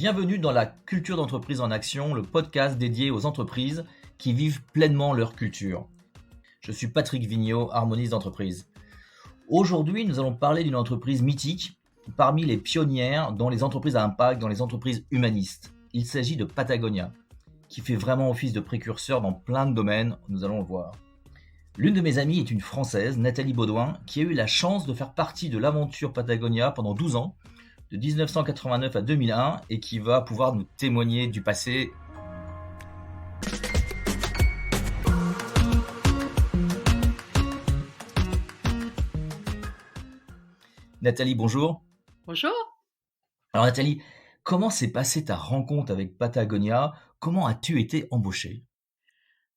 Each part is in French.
Bienvenue dans la Culture d'entreprise en action, le podcast dédié aux entreprises qui vivent pleinement leur culture. Je suis Patrick Vigneault, harmoniste d'entreprise. Aujourd'hui, nous allons parler d'une entreprise mythique parmi les pionnières dans les entreprises à impact, dans les entreprises humanistes. Il s'agit de Patagonia, qui fait vraiment office de précurseur dans plein de domaines, nous allons le voir. L'une de mes amies est une Française, Nathalie Baudouin, qui a eu la chance de faire partie de l'aventure Patagonia pendant 12 ans, de 1989 à 2001, et qui va pouvoir nous témoigner du passé. Nathalie, bonjour. Bonjour. Alors Nathalie, comment s'est passée ta rencontre avec Patagonia? Comment as-tu été embauchée?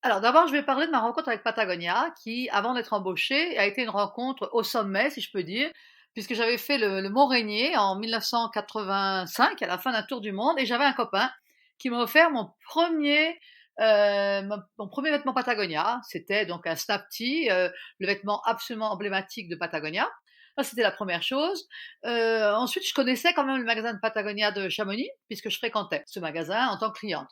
Alors d'abord, je vais parler de ma rencontre avec Patagonia qui, avant d'être embauchée, a été une rencontre au sommet, si je peux dire, puisque j'avais fait le Mont Rainier en 1985, à la fin d'un tour du monde, et j'avais un copain qui m'a offert mon premier vêtement Patagonia. C'était donc un Snap Tee, le vêtement absolument emblématique de Patagonia. Ça, c'était la première chose. Ensuite, je connaissais quand même le magasin de Patagonia de Chamonix, puisque je fréquentais ce magasin en tant que cliente.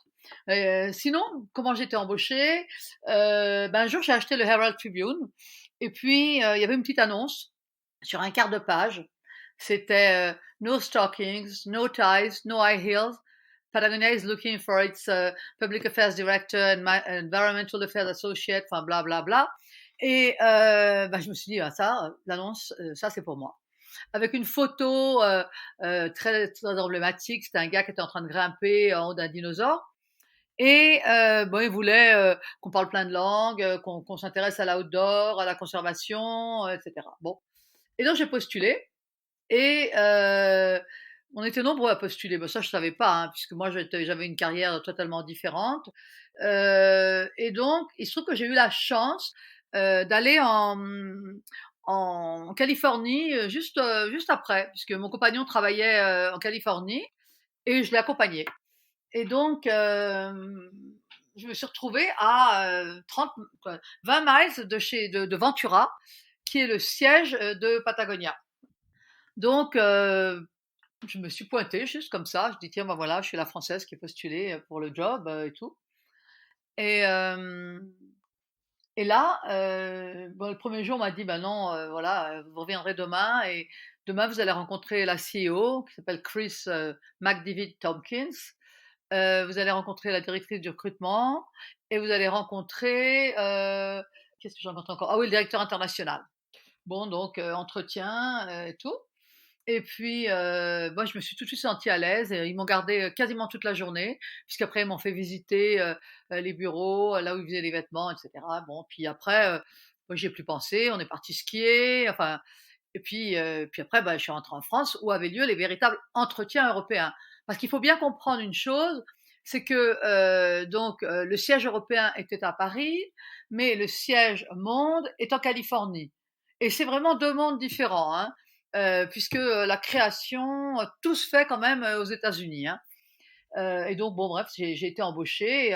Sinon, comment j'ai été embauchée? Un jour, j'ai acheté le Herald Tribune, et puis il y avait une petite annonce sur un quart de page. C'était No stockings, no ties, no high heels. Patagonia is looking for its public affairs director and environmental affairs associate, enfin bla bla bla. Et je me suis dit, l'annonce, ça c'est pour moi. Avec une photo très, très emblématique, c'était un gars qui était en train de grimper en haut d'un dinosaure. Et il voulait qu'on parle plein de langues, qu'on s'intéresse à l'outdoor, à la conservation, etc. Bon, et donc j'ai postulé et on était nombreux à postuler. Ça je savais pas, hein, puisque moi j'avais une carrière totalement différente. Et donc il se trouve que j'ai eu la chance d'aller en Californie juste après, puisque mon compagnon travaillait en Californie et je l'ai accompagné. Et donc, je me suis retrouvée à 20 miles de Ventura, qui est le siège de Patagonia. Donc, je me suis pointée juste comme ça. Je dis, tiens, voilà, je suis la Française qui est postulée pour le job et tout. Et, là, le premier jour, on m'a dit, non, voilà, vous reviendrez demain et demain, vous allez rencontrer la CEO qui s'appelle Chris McDavid Tompkins. Vous allez rencontrer la directrice du recrutement et vous allez rencontrer, qu'est-ce que j'ai rencontré encore? Ah oui, le directeur international. Bon, donc entretien, et tout. Et puis, moi, je me suis tout de suite sentie à l'aise et ils m'ont gardée quasiment toute la journée, puisqu'après ils m'ont fait visiter les bureaux, là où ils faisaient les vêtements, et cetera. Bon, puis après, moi, j'y ai plus pensé, on est parti skier, enfin, et puis après, je suis rentrée en France où avaient lieu les véritables entretiens européens. Parce qu'il faut bien comprendre une chose, c'est que le siège européen était à Paris, mais le siège monde est en Californie. Et c'est vraiment deux mondes différents, hein, puisque la création, tout se fait quand même aux États-Unis, hein. Et donc, bon, bref, j'ai été embauchée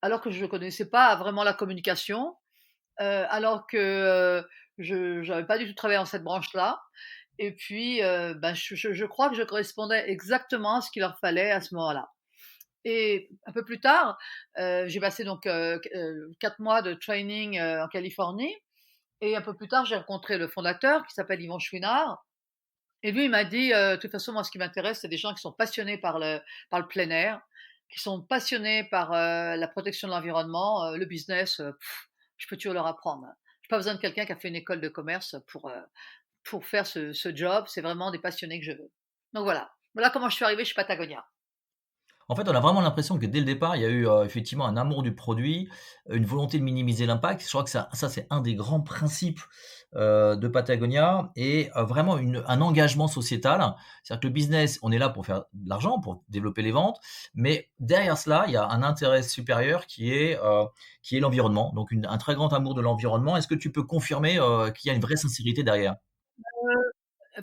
alors que je ne connaissais pas vraiment la communication, alors que je n'avais pas du tout travaillé dans cette branche-là. Et puis, je crois que je correspondais exactement à ce qu'il leur fallait à ce moment-là. Et un peu plus tard, j'ai passé donc 4 mois de training en Californie. Et un peu plus tard, j'ai rencontré le fondateur qui s'appelle Yvon Chouinard. Et lui, il m'a dit, de toute façon, moi, ce qui m'intéresse, c'est des gens qui sont passionnés par le plein air, qui sont passionnés par la protection de l'environnement, le business, je peux toujours leur apprendre. J'ai pas besoin de quelqu'un qui a fait une école de commerce pour faire ce job. C'est vraiment des passionnés que je veux. Donc voilà. Voilà comment je suis arrivée chez Patagonia. En fait, on a vraiment l'impression que dès le départ, il y a eu effectivement un amour du produit, une volonté de minimiser l'impact. Je crois que ça c'est un des grands principes de Patagonia et vraiment un engagement sociétal. C'est-à-dire que le business, on est là pour faire de l'argent, pour développer les ventes, mais derrière cela, il y a un intérêt supérieur qui est l'environnement. Donc un très grand amour de l'environnement. Est-ce que tu peux confirmer qu'il y a une vraie sincérité derrière?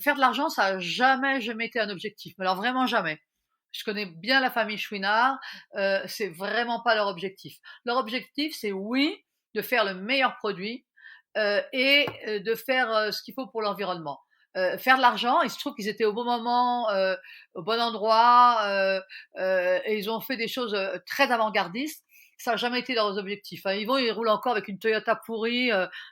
Faire de l'argent, ça a jamais été un objectif. Mais alors vraiment jamais. Je connais bien la famille Chouinard, c'est vraiment pas leur objectif. Leur objectif, c'est oui, de faire le meilleur produit et de faire ce qu'il faut pour l'environnement. faire de l'argent. Il se trouve qu'ils étaient au bon moment, au bon endroit, et ils ont fait des choses très avant-gardistes. Ça n'a jamais été leurs objectifs. Hein. Ils roulent encore avec une Toyota pourrie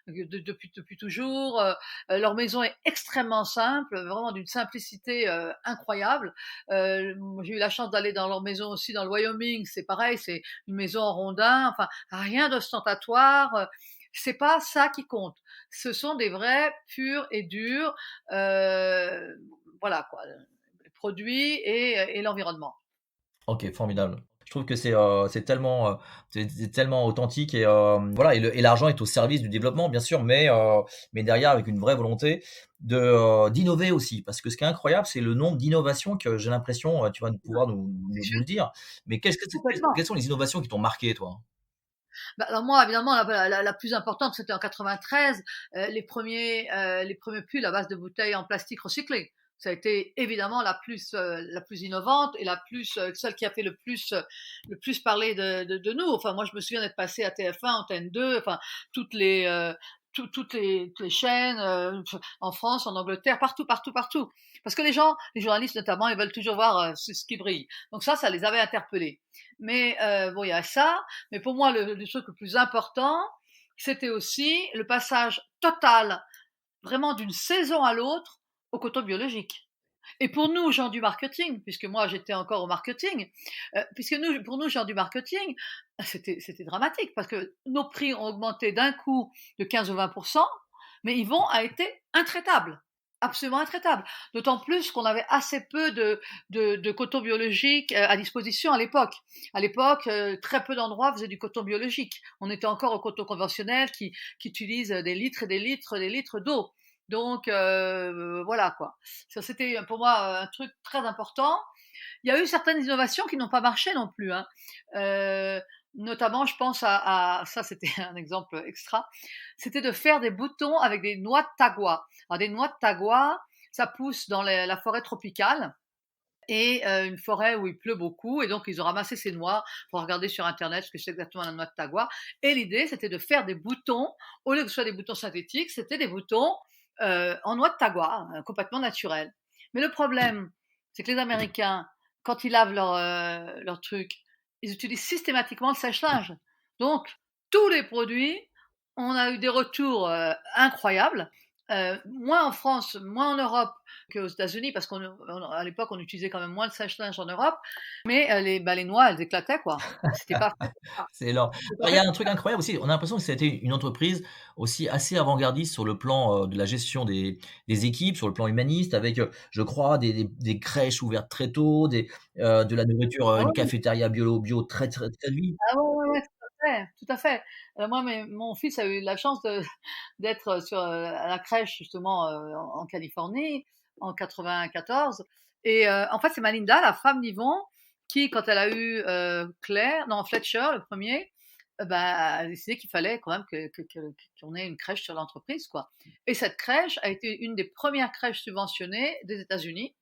depuis toujours. Leur maison est extrêmement simple, vraiment d'une simplicité incroyable. J'ai eu la chance d'aller dans leur maison aussi dans le Wyoming. C'est pareil, c'est une maison en rondin. Enfin, rien d'ostentatoire. C'est pas ça qui compte. Ce sont des vrais purs et durs, voilà quoi, produits et l'environnement. Ok, formidable. Je trouve que c'est tellement authentique et voilà et l'argent est au service du développement bien sûr, mais derrière avec une vraie volonté d'innover aussi parce que ce qui est incroyable c'est le nombre d'innovations que j'ai l'impression tu vas pouvoir nous le dire. Mais Complètement. quelles sont les innovations qui t'ont marqué toi? Bah, alors moi, évidemment, la plus importante, c'était en 93, les premiers pulls à base de bouteilles en plastique recyclé. Ça a été évidemment la plus innovante et celle qui a fait le plus parler de nous. Enfin, moi, je me souviens d'être passé à TF1, Antenne 2, enfin, toutes les, euh, toutes les chaînes, en France, en Angleterre, partout. Parce que les journalistes notamment, ils veulent toujours voir ce qui brille. Donc ça les avait interpellés. Mais bon, il y a ça. Mais pour moi, le truc le plus important, c'était aussi le passage total, vraiment d'une saison à l'autre, au coton biologique. Et pour nous, gens du marketing, puisque moi j'étais encore au marketing, pour nous, gens du marketing, c'était dramatique parce que nos prix ont augmenté d'un coup de 15 ou 20%, mais ils vont à été intraitables. Absolument intraitables. D'autant plus qu'on avait assez peu de coton biologique à disposition à l'époque. À l'époque, très peu d'endroits faisaient du coton biologique. On était encore au coton conventionnel qui utilise des litres et des litres d'eau. Donc voilà quoi. Ça c'était pour moi un truc très important. Il y a eu certaines innovations qui n'ont pas marché non plus. Hein. Notamment, je pense à ça, c'était un exemple extra. C'était de faire des boutons avec des noix de tagua. Alors des noix de tagua, ça pousse dans la forêt tropicale et une forêt où il pleut beaucoup. Et donc, ils ont ramassé ces noix pour regarder sur Internet ce que c'est exactement la noix de tagua. Et l'idée, c'était de faire des boutons, au lieu que ce soit des boutons synthétiques, c'était des boutons en noix de tagua, complètement naturels. Mais le problème, c'est que les Américains, quand ils lavent leur truc, ils utilisent systématiquement le sèche-linge. Donc, tous les produits, on a eu des retours incroyables. Moins en France, moins en Europe qu'aux États-Unis, parce qu'à l'époque, on utilisait quand même moins de sèche-linge en Europe. Mais les noix, elles éclataient, quoi. C'était pas fait. C'est énorme. Alors, il y a un truc incroyable aussi, on a l'impression que ça a été une entreprise aussi assez avant-gardiste sur le plan, de la gestion des équipes, sur le plan humaniste avec, je crois des crèches ouvertes très tôt, de la nourriture, Ah une ouais, cafétéria bio très vite. ah ouais, tout à fait, tout à fait. Moi, mon fils a eu la chance d'être à la crèche justement en Californie en 94. Et en fait, c'est Malinda, la femme d'Yvon, qui, quand elle a eu Fletcher, le premier, bah, a décidé qu'il fallait quand même qu'on ait une crèche sur l'entreprise, quoi. Et cette crèche a été une des premières crèches subventionnées des États-Unis.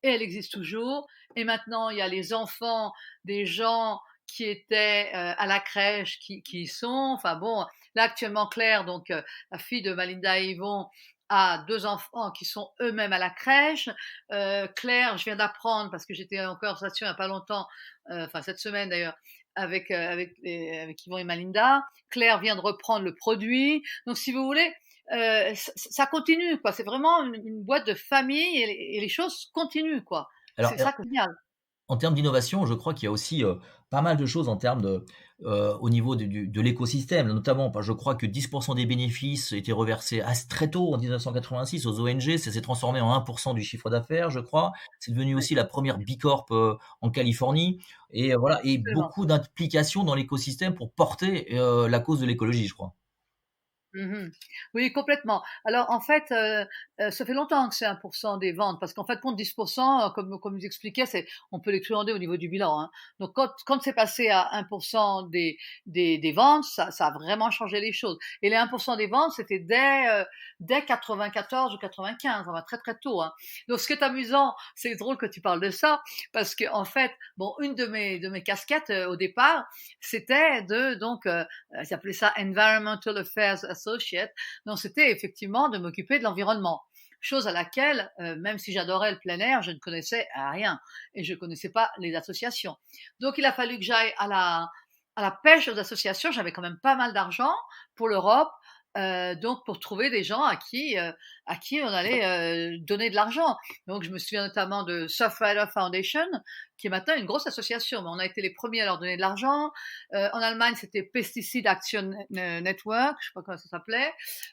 Et elle existe toujours. Et maintenant, il y a les enfants des gens qui étaient à la crèche qui y sont. Enfin bon, là actuellement, Claire, donc la fille de Malinda et Yvon, a deux enfants qui sont eux-mêmes à la crèche. Claire, je viens d'apprendre, parce que j'étais en conversation il n'y a pas longtemps, enfin cette semaine d'ailleurs, avec Yvon et Malinda. Claire vient de reprendre le produit. Donc si vous voulez, ça continue, quoi. C'est vraiment une boîte de famille et les choses continuent, quoi. Alors C'est ça qui est génial. en termes d'innovation, je crois qu'il y a aussi, pas mal de choses en termes au niveau de l'écosystème, notamment, je crois que 10 des bénéfices étaient reversés très tôt en 1986 aux ONG, ça s'est transformé en 1 du chiffre d'affaires, je crois. C'est devenu Oui, aussi la première B Corp, en Californie et voilà et absolument. beaucoup d'implications dans l'écosystème pour porter, la cause de l'écologie, je crois. Mmh. Oui, complètement. Alors en fait, ça fait longtemps que c'est 1% des ventes parce qu'en fait, compte 10%, comme vous expliquais, on peut les truander au niveau du bilan, hein. Donc quand c'est passé à 1% des ventes, ça a vraiment changé les choses. Et les 1% des ventes, c'était dès 94 ou 95, enfin très, très tôt, hein. Donc ce qui est amusant, c'est drôle que tu parles de ça parce qu'en fait, bon, une de mes casquettes, au départ, c'était ils appelaient ça Environmental Affairs Associate. Donc, c'était effectivement de m'occuper de l'environnement. chose à laquelle, même si j'adorais le plein air, je ne connaissais rien et je ne connaissais pas les associations. Donc il a fallu que j'aille à la pêche aux associations. J'avais quand même pas mal d'argent pour l'Europe, donc pour trouver des gens à qui on allait donner de l'argent. Donc je me souviens notamment de Surfrider Foundation, qui est maintenant une grosse association, mais on a été les premiers à leur donner de l'argent. En Allemagne, c'était Pesticide Action Network, je sais pas comment ça s'appelait.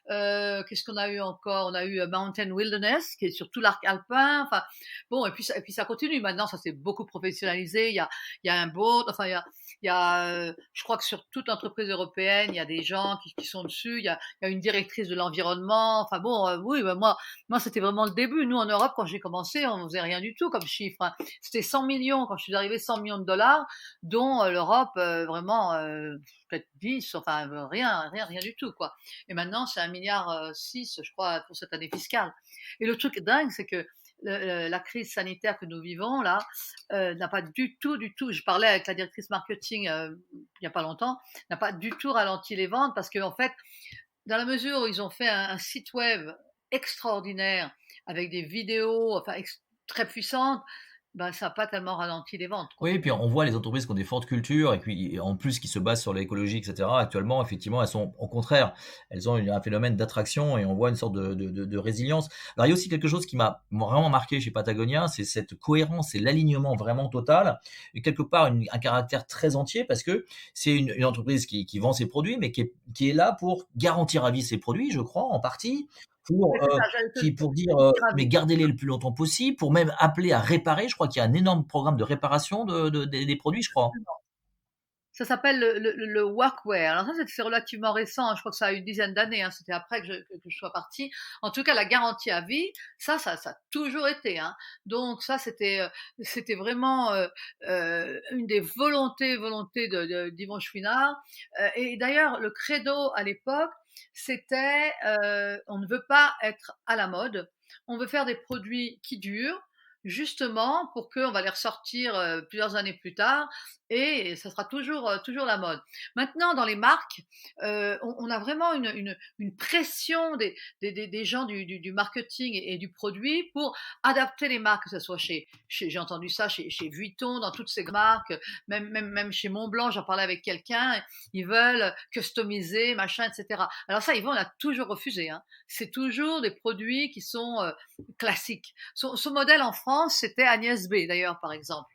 Qu'est-ce qu'on a eu encore? On a eu Mountain Wilderness, qui est sur tout l'arc alpin. Enfin, bon, et puis ça continue. Maintenant, ça s'est beaucoup professionnalisé. Il y a un board, enfin, il y a je crois que sur toute entreprise européenne, il y a des gens qui sont dessus. Il y a une directrice de l'environnement. Enfin bon, oui, ben moi, c'était vraiment le début. Nous, en Europe, quand j'ai commencé, on ne faisait rien du tout comme chiffre, hein. C'était 100 millions quand je suis arrivée, 100 millions de dollars, dont l'Europe, vraiment, peut-être 10, enfin, rien du tout, quoi. Et maintenant, c'est 1,6 milliard, je crois, pour cette année fiscale. Et le truc dingue, c'est que la crise sanitaire que nous vivons là n'a pas du tout, je parlais avec la directrice marketing il n'y a pas longtemps, n'a pas du tout ralenti les ventes parce qu'en fait, dans la mesure où ils ont fait un site web extraordinaire avec des vidéos enfin, très puissantes, ben, ça n'a pas tellement ralenti les ventes, quoi. Oui, et puis on voit les entreprises qui ont des fortes cultures et puis en plus qui se basent sur l'écologie, etc. Actuellement, effectivement, elles sont au contraire, elles ont un phénomène d'attraction et on voit une sorte de résilience. Alors il y a aussi quelque chose qui m'a vraiment marqué chez Patagonia, c'est cette cohérence et l'alignement vraiment total et quelque part un caractère très entier parce que c'est une entreprise qui vend ses produits mais qui est là pour garantir à vie ses produits, je crois, en partie, pour, Mais c'est ça, j'allais te pour dire dire à mais vie. gardez-les le plus longtemps possible, pour même appeler à réparer. Je crois qu'il y a un énorme programme de réparation des produits, je crois. Ça s'appelle le workwear. Alors ça, c'est relativement récent, hein. Je crois que ça a une dizaine d'années, hein. C'était après que je sois partie. En tout cas, la garantie à vie, ça a toujours été, hein. Donc ça, c'était vraiment une des volontés d'Yvon Chouinard. Et d'ailleurs, le credo à l'époque, c'était on ne veut pas être à la mode. On veut faire des produits qui durent, justement pour qu'on va les ressortir plusieurs années plus tard et ça sera toujours la mode. Maintenant, dans les marques, on a vraiment une pression des gens du marketing et du produit pour adapter les marques, que ce soit j'ai entendu ça chez Vuitton, dans toutes ces marques, même chez Montblanc, j'en parlais avec quelqu'un, ils veulent customiser, machin, etc. Alors ça, Yvon, on a toujours refusé, hein. C'est toujours des produits qui sont classiques. Son modèle en France, c'était Agnès B, d'ailleurs, par exemple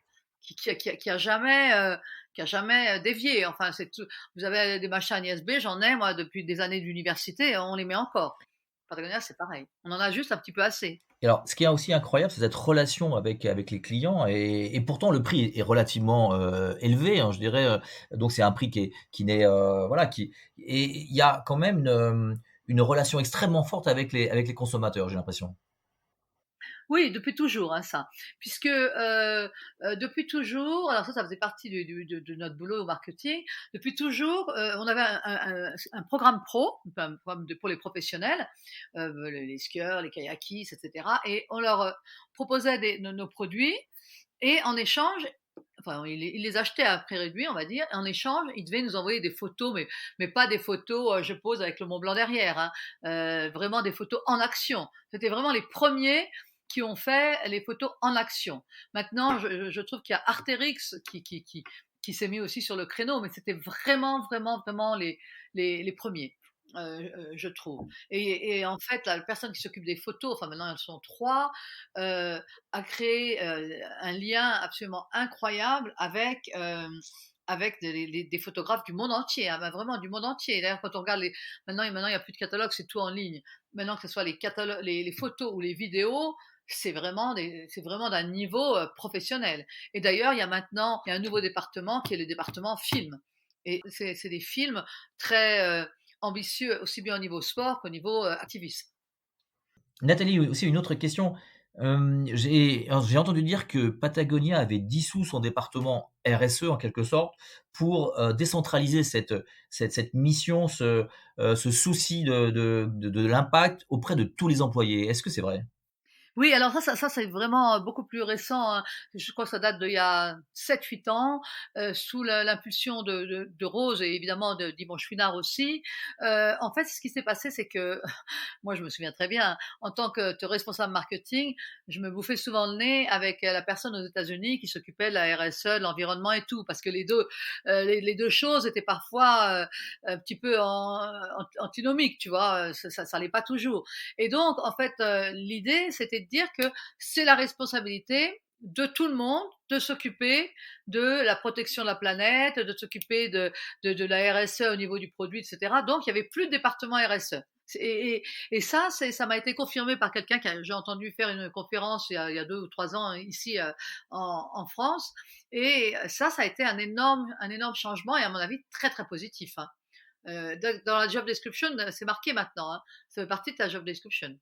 qui a jamais dévié. Enfin, c'est tout. Vous avez des machins Agnès B, j'en ai moi depuis des années d'université, on les met encore. Patagonia, c'est pareil. On en a juste un petit peu assez. Et alors, ce qui est aussi incroyable, c'est cette relation avec les clients et pourtant le prix est relativement, élevé, hein, je dirais, donc c'est un prix qui n'est, voilà, qui et il y a quand même une relation extrêmement forte avec les consommateurs, j'ai l'impression. Oui, depuis toujours, hein, ça. Puisque depuis toujours, alors ça faisait partie de notre boulot au marketing. Depuis toujours, on avait un programme pro, enfin, un programme pour les professionnels, les skieurs, les kayakistes, etc. Et on leur proposait nos produits et en échange, enfin, ils les achetaient à prix réduit, on va dire. Et en échange, ils devaient nous envoyer des photos, mais pas des photos, je pose avec le Mont Blanc derrière, hein, vraiment des photos en action. C'était vraiment les premiers qui ont fait les photos en action. Maintenant, je trouve qu'il y a Arterix qui s'est mis aussi sur le créneau, mais c'était vraiment les premiers. Je trouve. Et en fait, la personne qui s'occupe des photos, enfin maintenant elles sont trois, a créé un lien absolument incroyable avec des photographes du monde entier, hein, vraiment du monde entier. D'ailleurs, quand on regarde maintenant il n'y a plus de catalogue, c'est tout en ligne. Maintenant que ce soit les photos ou les vidéos, c'est vraiment d'un niveau professionnel. Et d'ailleurs, il y a un nouveau département qui est le département film. Et c'est des films très ambitieux, aussi bien au niveau sport qu'au niveau activisme. Nathalie, aussi une autre question. J'ai entendu dire que Patagonia avait dissous son département RSE en quelque sorte pour décentraliser cette mission, ce souci de l'impact auprès de tous les employés. Est-ce que c'est vrai? Oui, alors ça c'est vraiment, beaucoup plus récent, hein. Je crois que ça date d'il y a 7, 8 ans, sous l'impulsion de Rose et évidemment de d'Yvon Chouinard aussi. En fait, ce qui s'est passé, c'est que moi, je me souviens très bien, en tant que responsable marketing, je me bouffais souvent le nez avec la personne aux États-Unis qui s'occupait de la RSE, de l'environnement et tout, parce que les deux choses étaient parfois un petit peu antinomiques, tu vois, ça allait pas toujours. Et donc, en fait, l'idée, c'était de dire que c'est la responsabilité de tout le monde de s'occuper de la protection de la planète, de s'occuper de la RSE au niveau du produit, etc. Donc, il n'y avait plus de département RSE. Et ça, ça m'a été confirmé par quelqu'un que j'ai entendu faire une conférence il y a 2 ou 3 ans ici en France. Et ça a été un énorme changement et à mon avis très très positif, hein. Dans la job description, c'est marqué maintenant, hein. Ça fait partie de ta job description.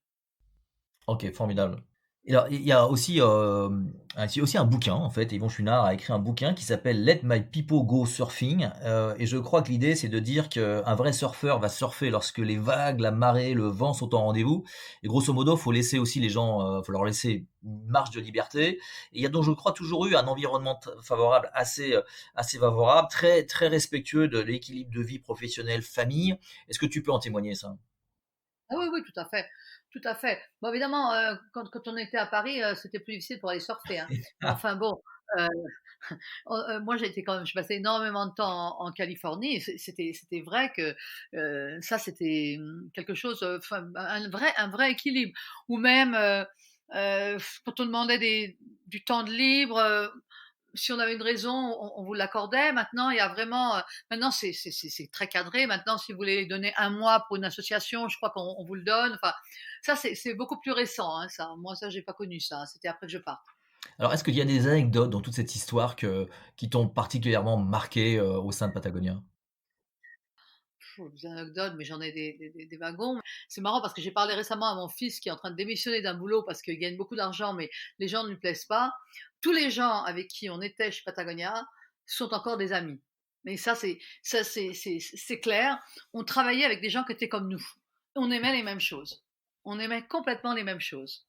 Ok, formidable. Et alors, il y a aussi, il y a aussi un bouquin, en fait. Yvon Chouinard a écrit un bouquin qui s'appelle Let My People Go Surfing. Et je crois que l'idée, c'est de dire qu'un vrai surfeur va surfer lorsque les vagues, la marée, le vent sont en rendez-vous. Et grosso modo, faut laisser aussi les gens, faut leur laisser une marge de liberté. Et il y a donc, je crois, toujours eu un environnement favorable, assez favorable, très, très respectueux de l'équilibre de vie professionnelle, famille. Est-ce que tu peux en témoigner, ça? Ah oui, oui, tout à fait, tout à fait. Bon, évidemment, quand on était à Paris, c'était plus difficile pour aller surfer, hein. Mais enfin bon, heu, moi j'ai été quand même je passais énormément de temps en Californie et c'était vrai que, ça c'était, quelque chose, enfin un vrai équilibre. Ou même, quand on demandait du temps de libre, si on avait une raison, on vous l'accordait. Maintenant, il y a vraiment, maintenant c'est très cadré. Maintenant, si vous voulez donner un mois pour une association, je crois qu'on vous le donne. Enfin, ça c'est beaucoup plus récent, hein, ça. Moi, ça j'ai pas connu ça, hein. C'était après que je parte. Alors, est-ce qu'il y a des anecdotes dans toute cette histoire qui t'ont particulièrement marqué au sein de Patagonia? Des anecdotes, mais j'en ai des wagons. C'est marrant parce que j'ai parlé récemment à mon fils qui est en train de démissionner d'un boulot parce qu'il gagne beaucoup d'argent, mais les gens ne lui plaisent pas. Tous les gens avec qui on était chez Patagonia sont encore des amis. Mais c'est clair. On travaillait avec des gens qui étaient comme nous. On aimait les mêmes choses. On aimait complètement les mêmes choses.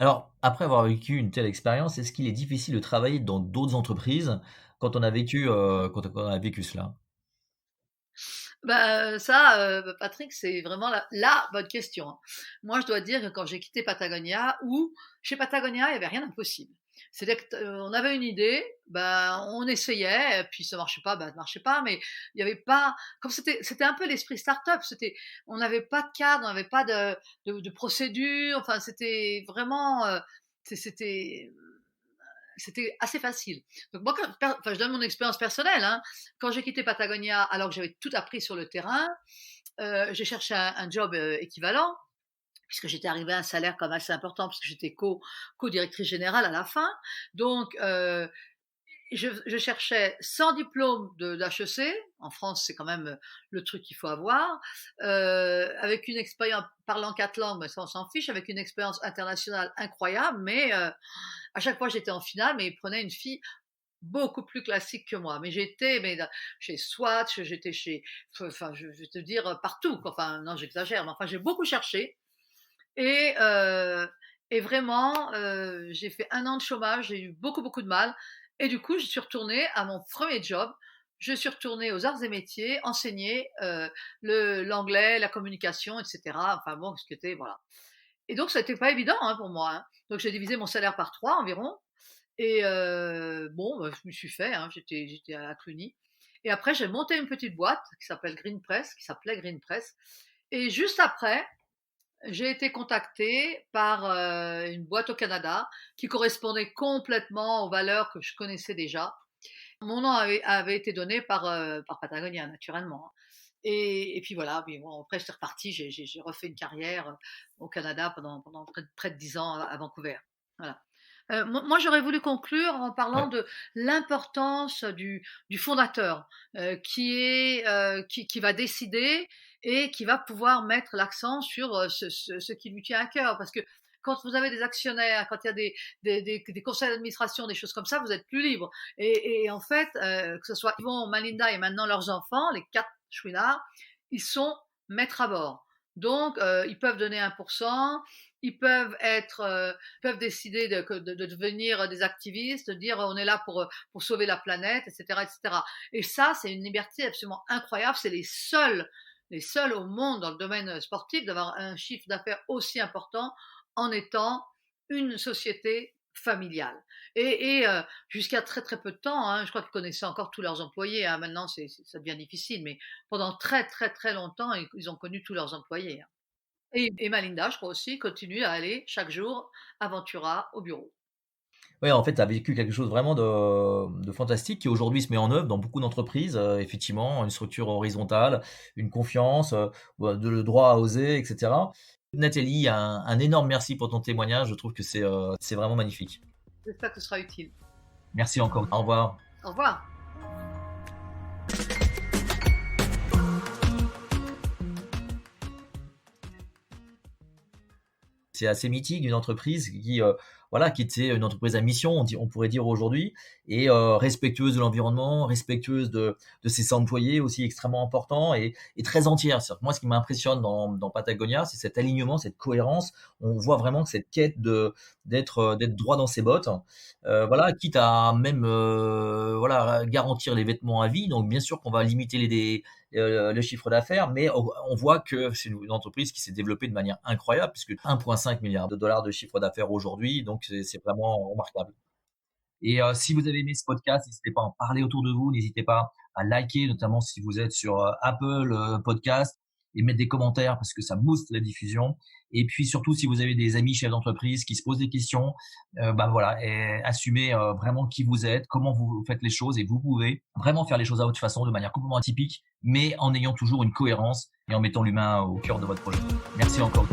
Alors, après avoir vécu une telle expérience, est-ce qu'il est difficile de travailler dans d'autres entreprises quand on a vécu cela? Bah, ça, Patrick, c'est vraiment la bonne question, hein. Moi, je dois dire que quand j'ai quitté Patagonia ou chez Patagonia, il y avait rien d'impossible. C'est-à-dire qu'on avait une idée, ben, on essayait et puis ça marchait pas, ben, ça marchait pas, mais il y avait pas comme c'était un peu l'esprit start-up, on n'avait pas de cadre, on n'avait pas de procédure, enfin, c'était vraiment, c'était c'était assez facile. Donc moi, enfin, je donne mon expérience personnelle, hein. Quand j'ai quitté Patagonia, alors que j'avais tout appris sur le terrain, j'ai cherché un job équivalent, puisque j'étais arrivée à un salaire quand même assez important, parce que j'étais co-directrice générale à la fin. Donc, je cherchais sans diplôme d'HEC. En France, c'est quand même le truc qu'il faut avoir. Avec une expérience, parlant 4 langues, mais ça on s'en fiche, avec une expérience internationale incroyable, mais à chaque fois j'étais en finale, mais ils prenaient une fille beaucoup plus classique que moi. Mais j'étais chez Swatch, j'étais chez, enfin, je vais te dire partout, quoi. Enfin, non, j'exagère, mais enfin, j'ai beaucoup cherché et, et vraiment, j'ai fait 1 an de chômage, j'ai eu beaucoup, beaucoup de mal. Et du coup, je suis retournée à mon premier job. Je suis retournée aux arts et métiers, enseigner l'anglais, la communication, etc. Enfin bon, ce qui était, voilà. Et donc, ça n'était pas évident, hein, pour moi, hein. Donc, j'ai divisé mon salaire par 3 environ. Et bon, bah, je me suis fait, hein, j'étais à Cluny. Et après, j'ai monté une petite boîte qui s'appelait Green Press. Et juste après, j'ai été contactée par une boîte au Canada qui correspondait complètement aux valeurs que je connaissais déjà. Mon nom avait été donné par Patagonia, naturellement, hein. Et puis voilà, puis bon, après, j'étais repartie, j'ai refait une carrière au Canada pendant près de 10 ans à Vancouver. Voilà. Moi, j'aurais voulu conclure en parlant Ouais. de l'importance du fondateur, qui va décider et qui va pouvoir mettre l'accent sur ce qui lui tient à cœur. Parce que quand vous avez des actionnaires, quand il y a des conseils d'administration, des choses comme ça, vous êtes plus libre. Et en fait, que ce soit Yvon, Malinda et maintenant leurs enfants, les 4 Chouinards, ils sont maîtres à bord. Donc, ils peuvent donner 1%, ils peuvent être, peuvent décider de devenir des activistes, de dire: «On est là pour sauver la planète» et cetera et cetera. Et ça, c'est une liberté absolument incroyable. C'est les seuls au monde dans le domaine sportif d'avoir un chiffre d'affaires aussi important en étant une société familiale. Jusqu'à très, très peu de temps, hein, je crois qu'ils connaissaient encore tous leurs employés, hein. Maintenant, ça devient difficile, mais pendant très, très, très longtemps, ils ont connu tous leurs employés, hein. Et Malinda, je crois aussi, continue à aller chaque jour à Ventura au bureau. Ouais, en fait, tu as vécu quelque chose vraiment de fantastique qui aujourd'hui se met en œuvre dans beaucoup d'entreprises, effectivement, une structure horizontale, une confiance, bah, de le droit à oser et cetera. Nathalie, un énorme merci pour ton témoignage. Je trouve que c'est vraiment magnifique. J'espère que ce sera utile. Merci encore. Au revoir. Au revoir. C'est assez mythique d'une entreprise qui, voilà, qui était une entreprise à mission, on pourrait dire aujourd'hui, et respectueuse de l'environnement, respectueuse de ses employés aussi extrêmement important et très entière. C'est-à-dire que moi, ce qui m'impressionne dans Patagonia, c'est cet alignement, cette cohérence. On voit vraiment que cette quête d'être droit dans ses bottes, voilà, quitte à même voilà, garantir les vêtements à vie. Donc bien sûr qu'on va limiter le chiffre d'affaires, mais on voit que c'est une entreprise qui s'est développée de manière incroyable, puisque 1,5 milliard de dollars de chiffre d'affaires aujourd'hui, donc c'est vraiment remarquable. Et si vous avez aimé ce podcast, n'hésitez pas à en parler autour de vous, n'hésitez pas à liker, notamment si vous êtes sur Apple Podcast, et mettre des commentaires parce que ça booste la diffusion. Et puis surtout, si vous avez des amis chefs d'entreprise qui se posent des questions, bah voilà, et assumez vraiment qui vous êtes, comment vous faites les choses, et vous pouvez vraiment faire les choses à votre façon, de manière complètement atypique, mais en ayant toujours une cohérence et en mettant l'humain au cœur de votre projet. Merci encore.